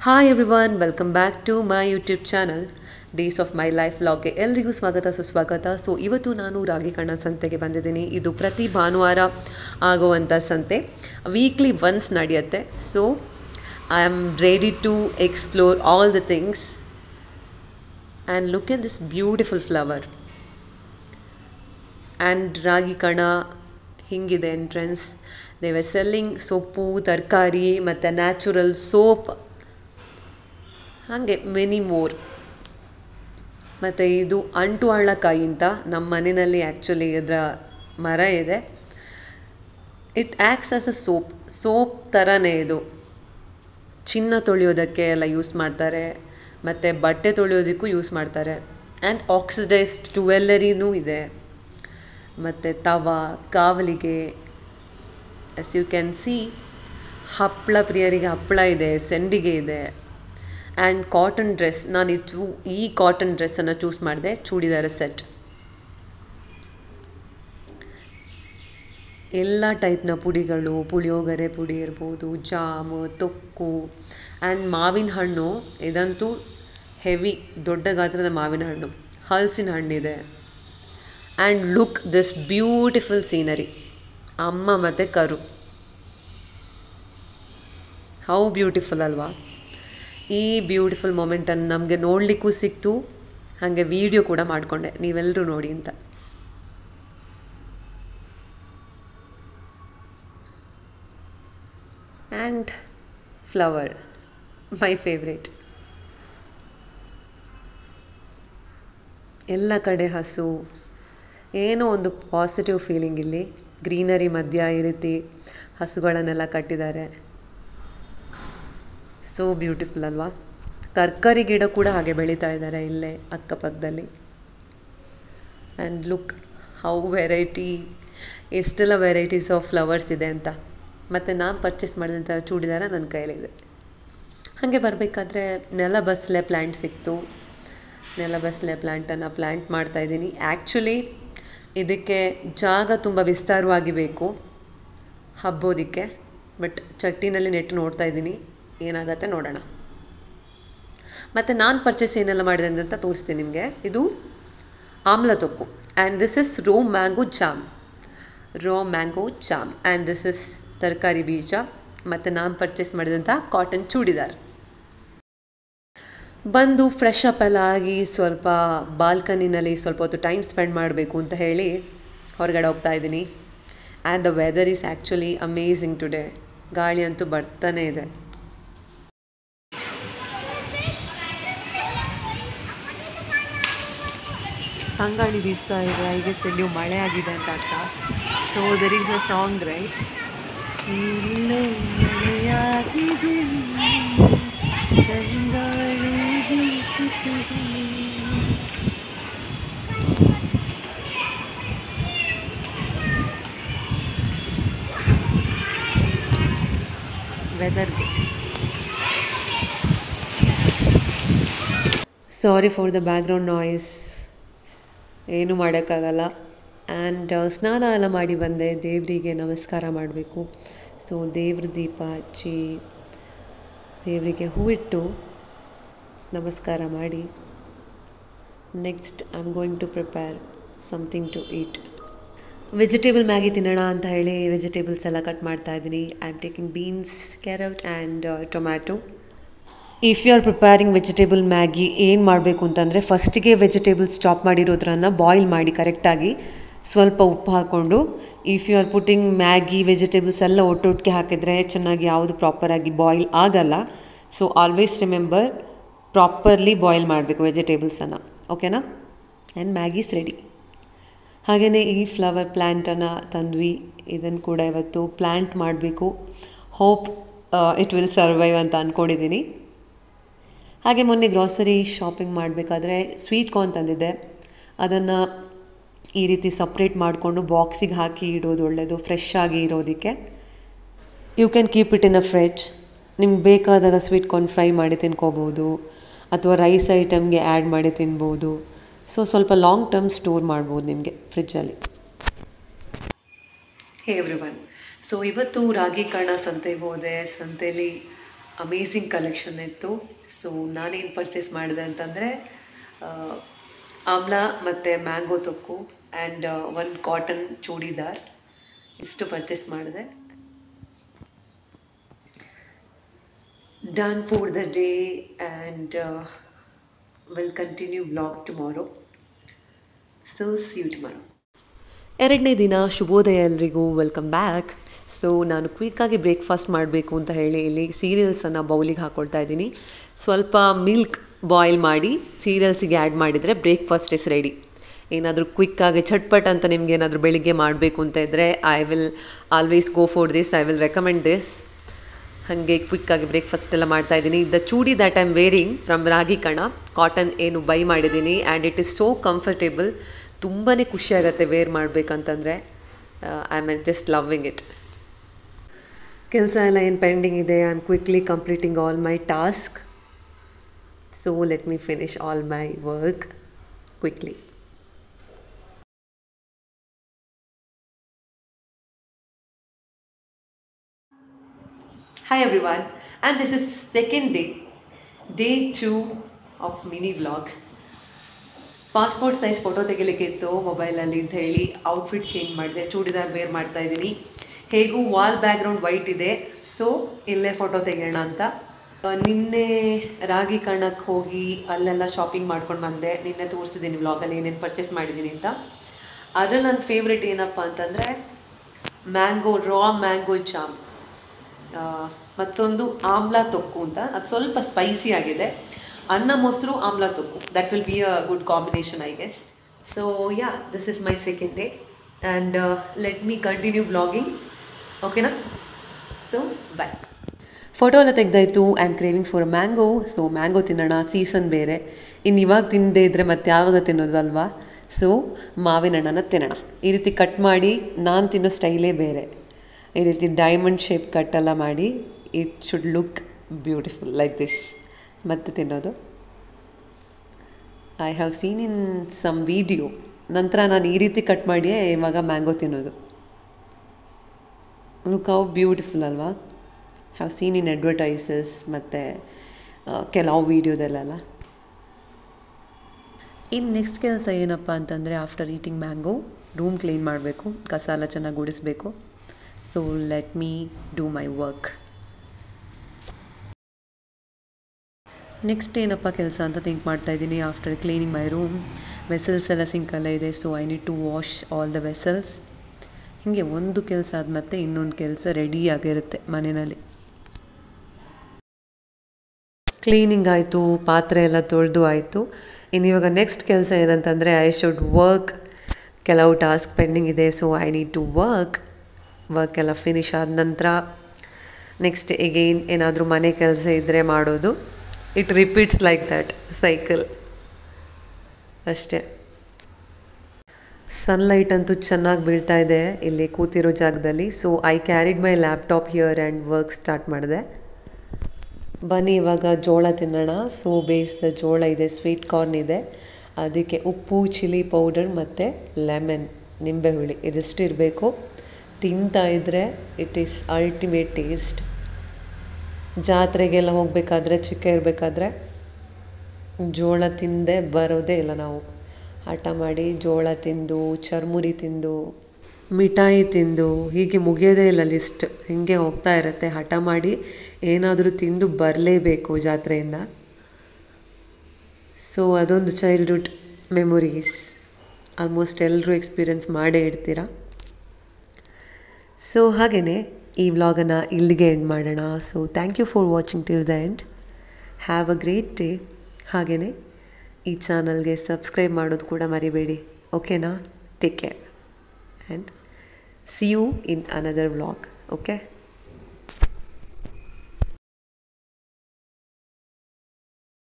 Hi everyone, welcome back to my YouTube channel Days of My Life ವ್ಲಾಗ್ಗೆ ಎಲ್ಲರಿಗೂ ಸ್ವಾಗತ ಸುಸ್ವಾಗತ. So ಇವತ್ತು ನಾನು ರಾಗಿಕಣ ಸಂತೆಗೆ ಬಂದಿದ್ದೀನಿ. ಇದು ಪ್ರತಿ ಭಾನುವಾರ ಆಗುವಂಥ ಸಂತೆ, ವೀಕ್ಲಿ ಒನ್ಸ್ ನಡೆಯುತ್ತೆ. So I am ready to explore all the things and look at this beautiful flower. And ರಾಗಿಕಣ ಹಿಂಗಿದೆ ಎಂಟ್ರೆನ್ಸ್. ದೇ ವರ್ ಸೆಲ್ಲಿಂಗ್ ಸೊಪ್ಪು, ತರಕಾರಿ ಮತ್ತು ನ್ಯಾಚುರಲ್ ಸೋಪ್, ಹಾಗೆ ಮೆನಿ ಮೋರ್. ಮತ್ತು ಇದು ಅಂಟು ಹಳ್ಳಕಾಯಿ ಅಂತ ನಮ್ಮ ಮನೆಯಲ್ಲಿ ಆ್ಯಕ್ಚುಲಿ ಇದರ ಮರ ಇದೆ. It acts as a soap ಥರನೇ. ಇದು ಚಿನ್ನ ತೊಳೆಯೋದಕ್ಕೆ ಎಲ್ಲ ಯೂಸ್ ಮಾಡ್ತಾರೆ ಮತ್ತು ಬಟ್ಟೆ ತೊಳೆಯೋದಕ್ಕೂ ಯೂಸ್ ಮಾಡ್ತಾರೆ. ಆ್ಯಂಡ್ ಆಕ್ಸಿಡೈಸ್ಡ್ ಜುವೆಲ್ಲರಿನೂ ಇದೆ. ಮತ್ತು ತವಾ, ಕಾವಲಿಗೆ, ಎಸ್ ಯು ಕ್ಯಾನ್ ಸಿ, ಹಪ್ಪಳ ಪ್ರಿಯರಿಗೆ ಹಪ್ಪಳ ಇದೆ, ಸೆಂಡಿಗೆ ಇದೆ. ಆ್ಯಂಡ್ ಕಾಟನ್ ಡ್ರೆಸ್, ನಾನು ಈ ಕಾಟನ್ ಡ್ರೆಸ್ಸನ್ನು ಚೂಸ್ ಮಾಡಿದೆ, ಚೂಡಿದಾರ ಸೆಟ್. ಎಲ್ಲ ಟೈಪ್ನ ಪುಡಿಗಳು, ಪುಳಿಯೋಗರೆ ಪುಡಿ ಇರ್ಬೋದು, ಜಾಮು, ತೊಕ್ಕು ಆ್ಯಂಡ್ ಮಾವಿನ ಹಣ್ಣು. ಇದಂತೂ ಹೆವಿ, ದೊಡ್ಡ ಗಾತ್ರದ ಮಾವಿನ ಹಣ್ಣು. ಹಲಸಿನ ಹಣ್ಣಿದೆ. And look this beautiful scenery. ಅಮ್ಮ ಮತ್ತು ಕರು, ಹೌ ಬ್ಯೂಟಿಫುಲ್ ಅಲ್ವಾ? ಈ ಬ್ಯೂಟಿಫುಲ್ ಮೊಮೆಂಟನ್ನು ನಮಗೆ ನೋಡಲಿಕ್ಕೂ ಸಿಕ್ತು, ಹಾಗೆ ವಿಡಿಯೋ ಕೂಡ ಮಾಡಿಕೊಂಡೆ, ನೀವೆಲ್ಲರೂ ನೋಡಿ ಅಂತ. And flower, my favourite. ಎಲ್ಲ ಕಡೆ ಹಸು, ಏನೋ ಒಂದು ಪಾಸಿಟಿವ್ ಫೀಲಿಂಗ್ ಇಲ್ಲಿ. ಗ್ರೀನರಿ ಮಧ್ಯ ಈ ರೀತಿ ಹಸುಗಳನ್ನೆಲ್ಲ ಕಟ್ಟಿದ್ದಾರೆ. ಸೋ ಬ್ಯೂಟಿಫುಲ್ ಅಲ್ವಾ? ತರಕಾರಿ ಗಿಡ ಕೂಡ ಹಾಗೆ ಬೆಳೀತಾ ಇದ್ದಾರೆ ಇಲ್ಲೇ ಅಕ್ಕಪಕ್ಕದಲ್ಲಿ. ಆ್ಯಂಡ್ ಲುಕ್ ಹೌ ವೆರೈಟಿ, ಎಷ್ಟೆಲ್ಲ ವೆರೈಟೀಸ್ ಆಫ್ ಫ್ಲವರ್ಸ್ ಇದೆ ಅಂತ. ಮತ್ತು ನಾನು ಪರ್ಚೇಸ್ ಮಾಡಿದಂಥ ಚೂಡಿದಾರ ನನ್ನ ಕೈಯಲ್ಲಿದೆ. ಹಾಗೆ ಬರಬೇಕಾದ್ರೆ ನೆಲಬಸಳೆ ಪ್ಲ್ಯಾಂಟ್ ಸಿಕ್ತು. ನೆಲಬಸಳೆ ಪ್ಲ್ಯಾಂಟನ್ನು ಪ್ಲ್ಯಾಂಟ್ ಮಾಡ್ತಾಯಿದ್ದೀನಿ. ಆ್ಯಕ್ಚುಲಿ ಇದಕ್ಕೆ ಜಾಗ ತುಂಬ ವಿಸ್ತಾರವಾಗಿ ಬೇಕು ಹಬ್ಬೋದಕ್ಕೆ, ಬಟ್ ಚಟ್ಟಿನಲ್ಲಿ ನೆಟ್ಟು ನೋಡ್ತಾ ಇದ್ದೀನಿ, ಏನಾಗತ್ತೆ ನೋಡೋಣ. ಮತ್ತು ನಾನು ಪರ್ಚೇಸ್ ಏನೆಲ್ಲ ಮಾಡಿದೆ ಅಂತ ತೋರಿಸ್ತೀನಿ ನಿಮಗೆ. ಇದು ಆಮ್ಲ ತೊಕ್ಕು, and this is raw mango jam. And this is ತರಕಾರಿ ಬೀಜ. ಮತ್ತು ನಾನು ಪರ್ಚೇಸ್ ಮಾಡಿದಂಥ ಕಾಟನ್ ಚೂಡಿದಾರ್. ಬಂದು ಫ್ರೆಶ್ ಅಪ್ ಎಲ್ಲ ಆಗಿ ಸ್ವಲ್ಪ ಬಾಲ್ಕನಿನಲ್ಲಿ ಸ್ವಲ್ಪ ಹೊತ್ತು ಟೈಮ್ ಸ್ಪೆಂಡ್ ಮಾಡಬೇಕು ಅಂತ ಹೇಳಿ ಹೊರಗಡೆ ಹೋಗ್ತಾ ಇದ್ದೀನಿ. And the weather is actually amazing today. ಗಾಳಿ ಅಂತೂ ಬರ್ತಾನೆ ಇದೆ. ತಂಗಾಳಿ ಬೀಸ್ತಾ ಇದೆ. ಐ ಗೆಸ್ ಎಲ್ಲಿಯೂ ಮಳೆ ಆಗಿದೆ ಅಂತ ಅರ್ಥ. So there is a song, right? ಇಲ್ಲೂ ಮಳೆಯಾಗಿದೆ, ತಂಗಾಳಿ ಬೀಸುತ್ತಿದೆ. ವೆದರ್ಗೆ sorry for the background noise, ಏನೂ ಮಾಡೋಕ್ಕಾಗಲ್ಲ. ಆ್ಯಂಡ್ ಸ್ನಾನ ಎಲ್ಲ ಮಾಡಿ ಬಂದೆ. ದೇವರಿಗೆ ನಮಸ್ಕಾರ ಮಾಡಬೇಕು. ಸೊ ದೇವ್ರ ದೀಪ ಹಚ್ಚಿ ದೇವರಿಗೆ ಹೂವಿಟ್ಟು ನಮಸ್ಕಾರ ಮಾಡಿ, next I am going to prepare something to eat. Vegetable Maggi ತಿನ್ನೋಣ ಅಂತ ಹೇಳಿ ವೆಜಿಟೇಬಲ್ಸ್ ಎಲ್ಲ ಕಟ್ ಮಾಡ್ತಾ ಇದ್ದೀನಿ. I am taking beans, carrot and tomato. If you are preparing vegetable Maggi ಏನು ಮಾಡಬೇಕು ಅಂತಂದರೆ, ಫಸ್ಟಿಗೆ ವೆಜಿಟೇಬಲ್ಸ್ ಚಾಪ್ ಮಾಡಿರೋದ್ರನ್ನು ಬಾಯ್ಲ್ ಮಾಡಿ ಕರೆಕ್ಟಾಗಿ ಸ್ವಲ್ಪ ಉಪ್ಪು ಹಾಕ್ಕೊಂಡು, if you are putting Maggi vegetables ಎಲ್ಲ ಒಟ್ಟೊಟ್ಟಿಗೆ ಹಾಕಿದರೆ ಚೆನ್ನಾಗಿ ಯಾವುದು ಪ್ರಾಪರಾಗಿ ಬಾಯ್ಲ್ ಆಗಲ್ಲ. So always remember, properly boil ಮಾಡಬೇಕು ವೆಜಿಟೇಬಲ್ಸನ್ನು, ಓಕೆನಾ? And Maggi's ready. ಹಾಗೆಯೇ ಈ ಫ್ಲವರ್ ಪ್ಲ್ಯಾಂಟನ್ನು ತಂದ್ವಿ. ಇದನ್ನು ಕೂಡ ಇವತ್ತು ಪ್ಲ್ಯಾಂಟ್ ಮಾಡಬೇಕು. ಹೋಪ್ ಇಟ್ ವಿಲ್ ಸರ್ವೈವ್ ಅಂತ ಅಂದ್ಕೊಂಡಿದ್ದೀನಿ. ಹಾಗೆ ಮೊನ್ನೆ ಗ್ರಾಸರಿ ಶಾಪಿಂಗ್ ಮಾಡಬೇಕಾದ್ರೆ ಸ್ವೀಟ್ ಕಾರ್ನ್ ತಂದಿದ್ದೆ. ಅದನ್ನು ಈ ರೀತಿ ಸಪ್ರೇಟ್ ಮಾಡಿಕೊಂಡು ಬಾಕ್ಸಿಗೆ ಹಾಕಿ ಇಡೋದು ಒಳ್ಳೆಯದು, ಫ್ರೆಶ್ ಆಗಿ ಇರೋದಕ್ಕೆ. You can keep it in a fridge. ನಿಮ್ಗೆ ಬೇಕಾದಾಗ ಸ್ವೀಟ್ ಕಾರ್ನ್ ಫ್ರೈ ಮಾಡಿ ತಿನ್ಕೋಬೋದು, ಅಥವಾ ರೈಸ್ ಐಟಮ್ಗೆ ಆ್ಯಡ್ ಮಾಡಿ ತಿನ್ಬೋದು. ಸೊ ಸ್ವಲ್ಪ ಲಾಂಗ್ ಟರ್ಮ್ ಸ್ಟೋರ್ ಮಾಡ್ಬೋದು ನಿಮಗೆ ಫ್ರಿಜ್ಜಲ್ಲಿ. ಹೇ ಎವ್ರಿವನ್, ಸೊ ಇವತ್ತು ರಾಗಿಕಣ ಸಂತೆಗೆ ಹೋದೆ. ಸಂತೆಯಲ್ಲಿ ಅಮೇಝಿಂಗ್ ಕಲೆಕ್ಷನ್ ಇತ್ತು. ಸೊ ನಾನೇನು ಪರ್ಚೇಸ್ ಮಾಡಿದೆ ಅಂತಂದರೆ ಆಮ್ಲಾ ಮತ್ತು ಮ್ಯಾಂಗೋ ತೊಕ್ಕು ಆ್ಯಂಡ್ ಒಂದು ಕಾಟನ್ ಚೂಡಿದಾರ್ ಇಷ್ಟು ಪರ್ಚೇಸ್ ಮಾಡಿದೆ. Done for the day and will continue vlog tomorrow. So see you tomorrow. ಎರಡನೇ ದಿನ ಶುಭೋದಯ ಎಲ್ರಿಗೂ, ವೆಲ್ಕಮ್ ಬ್ಯಾಕ್. ಸೊ ನಾನು ಕ್ವಿಕ್ಕಾಗಿ ಬ್ರೇಕ್ಫಾಸ್ಟ್ ಮಾಡಬೇಕು ಅಂತ ಹೇಳಿ ಇಲ್ಲಿ ಸೀರಿಯಲ್ಸನ್ನು ಬೌಲಿಗೆ ಹಾಕ್ಕೊಳ್ತಾ ಇದ್ದೀನಿ. ಸ್ವಲ್ಪ ಮಿಲ್ಕ್ ಬಾಯ್ಲ್ ಮಾಡಿ ಸೀರಿಯಲ್ಸಿಗೆ ಆ್ಯಡ್ ಮಾಡಿದರೆ ಬ್ರೇಕ್ಫಾಸ್ಟ್ ಇಸ್ ರೆಡಿ. ಏನಾದರೂ ಕ್ವಿಕ್ಕಾಗಿ ಚಟ್ಪಟ್ ಅಂತ ನಿಮ್ಗೆ ಏನಾದರೂ ಬೆಳಿಗ್ಗೆ ಮಾಡಬೇಕು ಅಂತ ಇದ್ದರೆ I will always go for this, I will recommend this. ಹಾಗೆ ಕ್ವಿಕ್ಕಾಗಿ ಬ್ರೇಕ್ಫಾಸ್ಟ್ ಎಲ್ಲ ಮಾಡ್ತಾಯಿದ್ದೀನಿ. The chudi that I am wearing from Ragi Kana cotton ಏನು ಬೈ ಮಾಡಿದ್ದೀನಿ and it is so comfortable. ತುಂಬಾ ಖುಷಿಯಾಗತ್ತೆ ವೇರ್ ಮಾಡಬೇಕಂತಂದರೆ. I am just loving it. ಕೆಲಸ ಎಲ್ಲ ಏನು ಪೆಂಡಿಂಗ್ ಇದೆ, I am quickly completing all my task. So let me finish all my work quickly. Hi everyone, and this is second day 2 of mini vlog. Passport size photo ತೆಗಿಲಿಕ್ಕೆ ಇತ್ತು ಮೊಬೈಲಲ್ಲಿ ಅಂತ ಹೇಳಿ outfit change ಮಾಡಿದೆ, churidar wear ಮಾಡ್ತಾ ಇದ್ದೀನಿ. ಹೇಗೂ wall background white ಇದೆ, ಸೊ ಇಲ್ಲೇ ಫೋಟೋ ತೆಗೆಯೋಣ ಅಂತ. ನಿನ್ನೆ ರಾಗಿ ಕಣಕ್ಕೆ ಹೋಗಿ ಅಲ್ಲೆಲ್ಲ ಶಾಪಿಂಗ್ ಮಾಡ್ಕೊಂಡು ಬಂದೆ. ನಿನ್ನೆ ತೋರಿಸ್ತಿದ್ದೀನಿ ವ್ಲಾಗಲ್ಲಿ ಏನೇನು ಪರ್ಚೇಸ್ ಮಾಡಿದ್ದೀನಿ ಅಂತ. ಅದರಲ್ಲಿ ನನ್ನ ಫೇವ್ರೆಟ್ ಏನಪ್ಪ ಅಂತಂದರೆ ರಾ ಮ್ಯಾಂಗೋ ಜಾಮ್, ಮತ್ತೊಂದು ಆಮ್ಲಾ ತೊಕ್ಕು ಅಂತ. ಅದು ಸ್ವಲ್ಪ ಸ್ಪೈಸಿ ಆಗಿದೆ. ಅನ್ನ ಮೊಸರು amla thokku, that will be a good combination I guess. So yeah, this is my second day and let me continue blogging. ಓಕೆನಾ? So bye. ಫೋಟೋ ಎಲ್ಲ ತೆಗೆದಾಯಿತು. I am craving for mango. So mango ತಿನ್ನೋಣ, season ಬೇರೆ. ಇನ್ನು ಇವಾಗ ತಿನ್ನದೇ ಇದ್ದರೆ ಮತ್ತೆ ಯಾವಾಗ ತಿನ್ನೋದು ಅಲ್ವಾ? ಸೊ ಮಾವಿನ ಹಣ್ಣನ್ನು ತಿನ್ನೋಣ. ಈ ರೀತಿ ಕಟ್ ಮಾಡಿ, ನಾನು ತಿನ್ನೋ ಸ್ಟೈಲೇ ಬೇರೆ. ಈ ರೀತಿ ಡೈಮಂಡ್ ಶೇಪ್ ಕಟ್ಟೆಲ್ಲ ಮಾಡಿ it should look beautiful like this. ಮತ್ತೆ ತಿನ್ನೋದು I have seen in some video. ನಂತರ ನಾನು ಈ ರೀತಿ ಕಟ್ ಮಾಡಿಯೇ ಇವಾಗ ಮ್ಯಾಂಗೋ ತಿನ್ನೋದು. ಲುಕ್ ಹೌ ಬ್ಯೂಟಿಫುಲ್ ಅಲ್ವಾ? ಹ್ಯಾವ್ ಸೀನ್ ಇನ್ ಅಡ್ವರ್ಟೈಸಸ್ ಮತ್ತು ಕೆಲವು ವೀಡಿಯೋದಲ್ಲೆಲ್ಲ. ಇನ್ನು ನೆಕ್ಸ್ಟ್ ಕೆಲಸ ಏನಪ್ಪ ಅಂತಂದರೆ after eating mango room clean ಮಾಡಬೇಕು, ಕಸ ಎಲ್ಲ ಚೆನ್ನಾಗಿ ಗುಡಿಸ್ಬೇಕು. So let me do my work. Next ಏನಪ್ಪ ಕೆಲಸ ಅಂತ ಥಿಂಕ್ ಮಾಡ್ತಾಯಿದ್ದೀನಿ. After cleaning my room, vessels ಎಲ್ಲ ಸಿಂಕಲ್ಲ ಇದೆ. So I need to wash all the vessels. ಹೀಗೆ ಒಂದು ಕೆಲಸ ಆದ ಮತ್ತೆ ಇನ್ನೊಂದು ಕೆಲಸ ರೆಡಿಯಾಗಿರುತ್ತೆ ಮನೆಯಲ್ಲಿ. ಕ್ಲೀನಿಂಗ್ ಆಯಿತು, ಪಾತ್ರೆ ಎಲ್ಲ ತೊಳೆದು ಆಯಿತು. ಇನ್ನು ಇವಾಗ ನೆಕ್ಸ್ಟ್ ಕೆಲಸ ಏನಂತಂದರೆ ಐ ಶುಡ್ ವರ್ಕ್. ಕೆಲವು ಟಾಸ್ಕ್ ಪೆಂಡಿಂಗ್ ಇದೆ. So I need to work ಎಲ್ಲ ಫಿನಿಶ್ ಆದ ನಂತರ ನೆಕ್ಸ್ಟ್ ಎಗೈನ್ ಏನಾದರೂ ಮನೆ ಕೆಲಸ ಇದ್ದರೆ ಮಾಡೋದು. It repeats like that cycle ಅಷ್ಟೇ. ಸನ್ಲೈಟ್ ಅಂತೂ ಚೆನ್ನಾಗಿ ಬೀಳ್ತಾ ಇದೆ ಇಲ್ಲಿ ಕೂತಿರೋ ಜಾಗದಲ್ಲಿ. So I carried my laptop here and work start ಮಾಡಿದೆ. ಬನ್ನಿ ಇವಾಗ ಜೋಳ ತಿನ್ನೋಣ. ಸೊ ಬೇಯಿಸಿದ ಜೋಳ ಇದೆ, ಸ್ವೀಟ್ ಕಾರ್ನ್ ಇದೆ, ಅದಕ್ಕೆ ಉಪ್ಪು, ಚಿಲ್ಲಿ ಪೌಡರ್ ಮತ್ತು ಲೆಮನ್, ನಿಂಬೆ ಹುಳಿ ಇದಿಷ್ಟು ಇರಬೇಕು. ತಿಂತಾ ಇದ್ದರೆ ಇಟ್ ಈಸ್ ಅಲ್ಟಿಮೇಟ್ ಟೇಸ್ಟ್. ಜಾತ್ರೆಗೆಲ್ಲ ಹೋಗಬೇಕಾದ್ರೆ, ಚಿಕ್ಕ ಇರಬೇಕಾದ್ರೆ ಜೋಳ ತಿಂದೇ ಬರೋದೇ ಇಲ್ಲ ನಾವು. ಹಠ ಮಾಡಿ ಜೋಳ ತಿಂದು, ಚರ್ಮುರಿ ತಿಂದು, ಮಿಠಾಯಿ ತಿಂದು, ಹೀಗೆ ಮುಗಿಯೋದೇ ಇಲ್ಲ ಲಿಸ್ಟ್. ಹೀಗೆ ಹೋಗ್ತಾ ಇರುತ್ತೆ. ಹಠ ಮಾಡಿ ಏನಾದರೂ ತಿಂದು ಬರಲೇಬೇಕು ಜಾತ್ರೆಯಿಂದ. ಸೊ ಅದೊಂದು ಚೈಲ್ಡ್ಹುಡ್ ಮೆಮೊರೀಸ್. ಆಲ್ಮೋಸ್ಟ್ ಎಲ್ಲರೂ ಎಕ್ಸ್ಪೀರಿಯನ್ಸ್ ಮಾಡೇ ಇಡ್ತೀರ. ಸೊ ಹಾಗೆಯೇ ಈ ವ್ಲಾಗನ್ನು ಇಲ್ಲಿಗೆ ಎಂಡ್ ಮಾಡೋಣ. So thank you for watching till the end. Have a great day. ಹಾಗೆಯೇ ಈ ಚಾನಲ್ಗೆ ಸಬ್ಸ್ಕ್ರೈಬ್ ಮಾಡೋದು ಕೂಡ ಮರಿಬೇಡಿ. ಓಕೆನಾ? Take care and see you in another vlog. Okay.